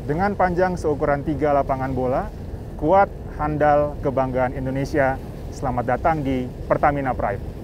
Dengan panjang seukuran 3 lapangan bola, kuat, handal, kebanggaan Indonesia. Selamat datang di Pertamina Pride.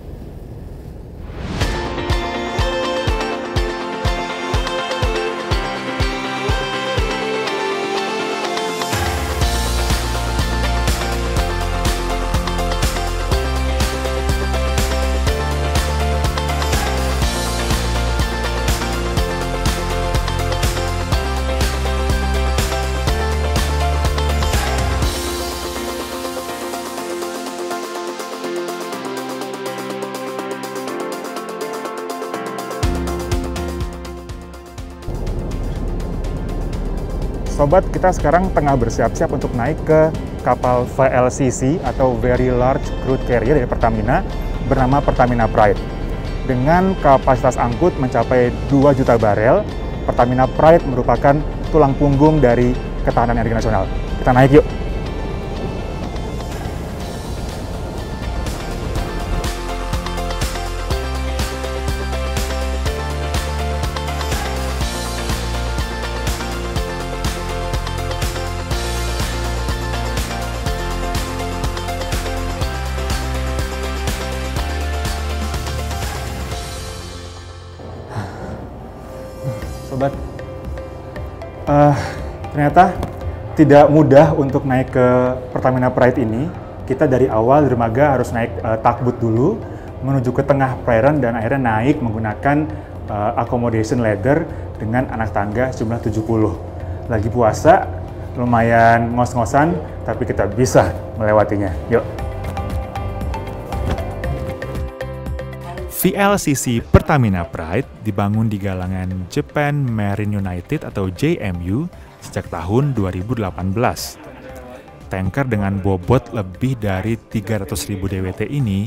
Sobat, kita sekarang tengah bersiap-siap untuk naik ke kapal VLCC atau Very Large Crude Carrier dari Pertamina bernama Pertamina Pride. Dengan kapasitas angkut mencapai 2 juta barel, Pertamina Pride merupakan tulang punggung dari ketahanan energi nasional. Kita naik yuk! Sobat, ternyata tidak mudah untuk naik ke Pertamina Pride ini. Kita dari awal dermaga harus naik tugboat dulu, menuju ke tengah perairan dan akhirnya naik menggunakan accommodation ladder dengan anak tangga sejumlah 70. Lagi puasa, lumayan ngos-ngosan, tapi kita bisa melewatinya. Yuk! VLCC Pertamina Pride dibangun di galangan Japan Marine United atau JMU sejak tahun 2018. Tanker dengan bobot lebih dari 300.000 DWT ini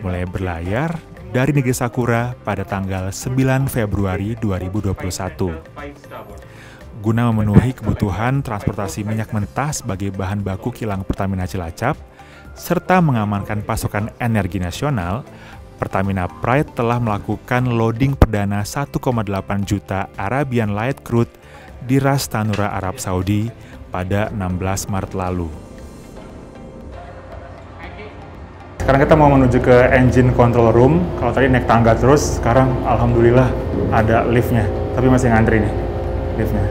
mulai berlayar dari negeri Sakura pada tanggal 9 Februari 2021. Guna memenuhi kebutuhan transportasi minyak mentah sebagai bahan baku kilang Pertamina Cilacap, serta mengamankan pasokan energi nasional, Pertamina Pride telah melakukan loading perdana 1,8 juta Arabian Light Crude di Ras Tanura, Arab Saudi pada 16 Maret lalu. Sekarang kita mau menuju ke engine control room. Kalau tadi naik tangga terus, sekarang alhamdulillah ada liftnya. Tapi masih ngantri nih liftnya.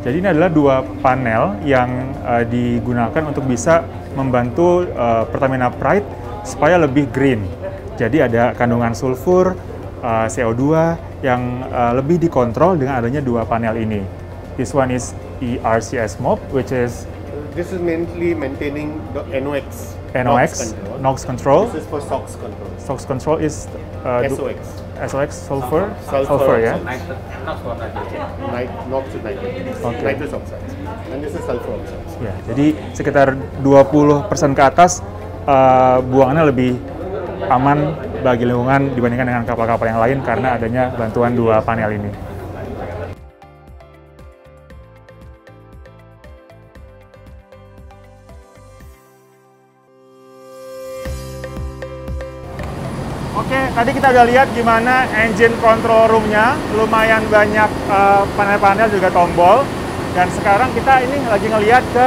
Jadi ini adalah 2 panel yang digunakan untuk bisa membantu Pertamina Pride supaya lebih green. Jadi ada kandungan sulfur, CO2 yang lebih dikontrol dengan adanya 2 panel ini. This one is ERCS mop, which is... This is mainly maintaining the NOx. NOx control. This is for SOx control. SOx control is... SOx, sulfur, ya? NOx to nitrous oxide. And this is sulfur oxide. Ya, jadi sekitar 20% ke atas buangannya lebih aman bagi lingkungan dibandingkan dengan kapal-kapal yang lain karena adanya bantuan 2 panel ini. Oke, tadi kita udah lihat gimana engine control room-nya, lumayan banyak panel-panel juga tombol. Dan sekarang kita ini lagi ngelihat ke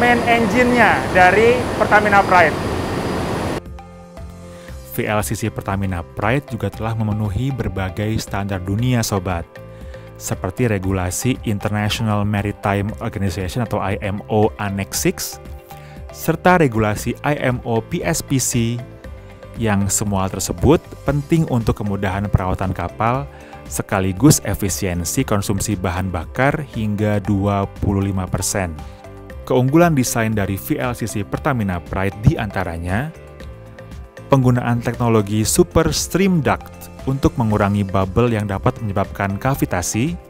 main engine-nya dari Pertamina Pride. VLCC Pertamina Pride juga telah memenuhi berbagai standar dunia, Sobat. Seperti regulasi International Maritime Organization atau IMO Annex 6, serta regulasi IMO PSPC, yang semua tersebut penting untuk kemudahan perawatan kapal sekaligus efisiensi konsumsi bahan bakar hingga 25%. Keunggulan desain dari VLCC Pertamina Pride diantaranya penggunaan teknologi Super Stream Duct untuk mengurangi bubble yang dapat menyebabkan kavitasi,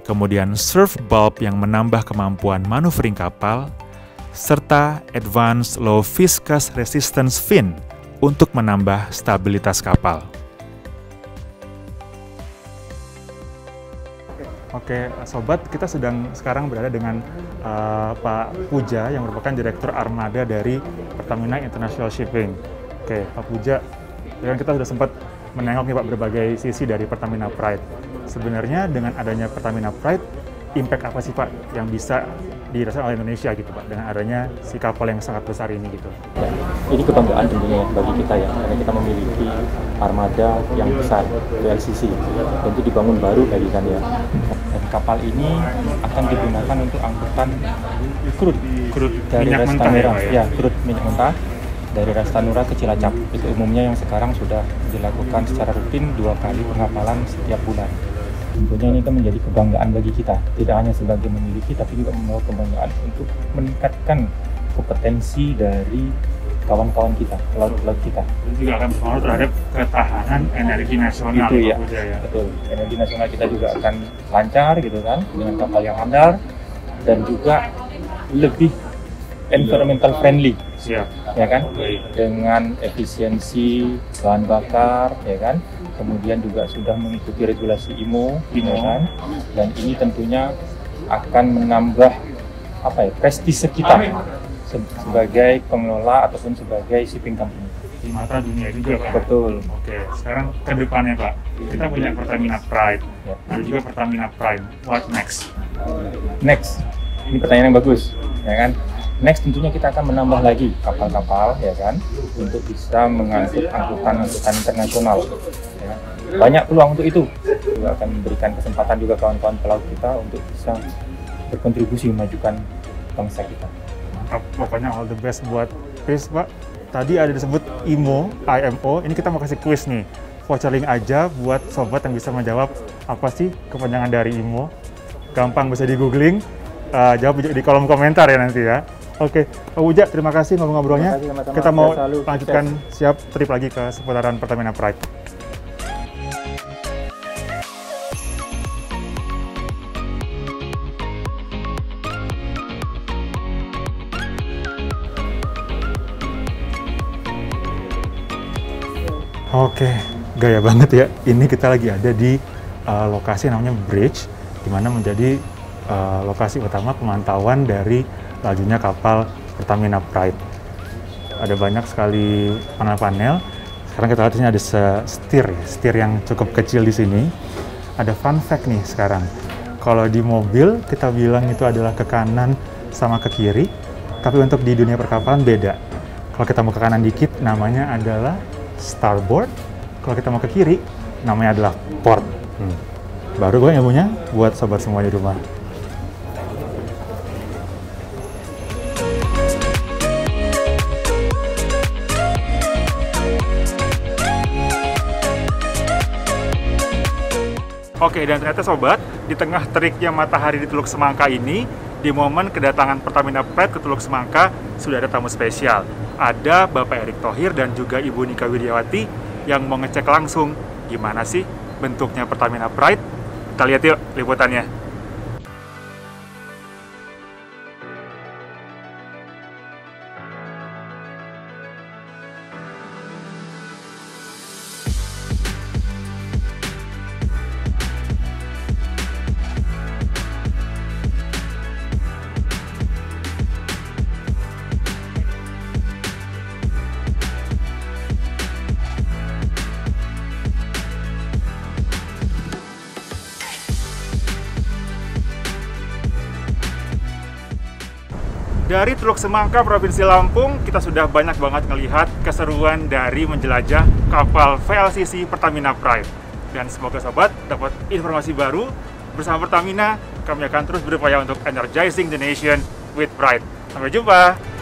kemudian surf bulb yang menambah kemampuan maneuvering kapal, serta Advanced Low Viscous Resistance Fin untuk menambah stabilitas kapal. Oke, Sobat, kita sekarang berada dengan Pak Puja yang merupakan Direktur Armada dari Pertamina International Shipping. Oke, Pak Puja, kan kita sudah sempat menengok nih Pak berbagai sisi dari Pertamina Pride. Sebenarnya dengan adanya Pertamina Pride, impact apa sih Pak yang bisa dirasakan oleh Indonesia gitu Pak dengan adanya si kapal yang sangat besar ini gitu? Ya, ini kebanggaan tentunya ya bagi kita ya, karena kita memiliki armada yang besar, VLCC, tentu dibangun baru dari kan ya. Dan kapal ini akan digunakan untuk angkutan crude dari minyak Ras mentah Tanura, ya? crude minyak mentah dari Ras Tanura ke Cilacap. Itu umumnya yang sekarang sudah dilakukan secara rutin 2 kali pengapalan setiap bulan. Tentunya ini kan menjadi kebanggaan bagi kita, tidak hanya sebagai memiliki, tapi juga membawa kebanggaan untuk meningkatkan kompetensi dari kawan-kawan kita, pelaut-pelaut kita. Itu juga akan berpengaruh terhadap ketahanan energi nasional. Itu ya, ya, betul. Energi nasional kita juga akan lancar gitu kan, dengan kapal yang handal dan juga lebih environmental friendly. Siap. Ya kan, dengan efisiensi bahan bakar, ya kan, kemudian juga sudah mengikuti regulasi IMO, ya kan, dan ini tentunya akan menambah prestise kita sebagai pengelola ataupun sebagai shipping company Di mata dunia juga Pak. Betul. Oke, sekarang ke depannya Pak, kita punya Pertamina Pride, Ya. ada juga Pertamina Pride. What next? Next, ini pertanyaan yang bagus, ya kan. Next tentunya kita akan menambah lagi kapal-kapal, ya kan, untuk bisa mengangkut angkutan internasional. Ya kan? Banyak peluang untuk itu. Juga akan memberikan kesempatan juga kawan-kawan pelaut kita untuk bisa berkontribusi memajukan bangsa kita. Mantap, pokoknya all the best buat quiz Pak. Tadi ada disebut IMO, ini kita mau kasih quiz nih. Voucher link aja buat sobat yang bisa menjawab apa sih kepanjangan dari IMO. Gampang, bisa di googling, jawab di kolom komentar ya nanti ya. Oke, Pak Puja, terima kasih ngobrol-ngobrolnya. Kita mau lanjutkan siap trip lagi ke seputaran Pertamina Pride. Oke, gaya banget ya. Ini kita lagi ada di lokasi namanya Bridge, di mana menjadi lokasi utama pemantauan dari lajunya kapal Pertamina Pride. Ada banyak sekali panel-panel. Sekarang kita lihat di sini ada setir yang cukup kecil di sini. Ada fun fact nih sekarang. Kalau di mobil kita bilang itu adalah ke kanan sama ke kiri, tapi untuk di dunia perkapalan beda. Kalau kita mau ke kanan dikit, namanya adalah starboard. Kalau kita mau ke kiri, namanya adalah port. Baru gue ilmunya buat sobat semua di rumah. Oke, dan ternyata sobat, di tengah teriknya matahari di Teluk Semangka ini, di momen kedatangan Pertamina Pride ke Teluk Semangka, sudah ada tamu spesial. Ada Bapak Erick Thohir dan juga Ibu Nika Widiawati yang mau ngecek langsung gimana sih bentuknya Pertamina Pride. Kita lihat yuk liputannya. Dari Teluk Semangka, Provinsi Lampung, kita sudah banyak banget ngelihat keseruan dari menjelajah kapal VLCC Pertamina Pride. Dan semoga sobat dapat informasi baru. Bersama Pertamina, kami akan terus berupaya untuk energizing the nation with pride. Sampai jumpa!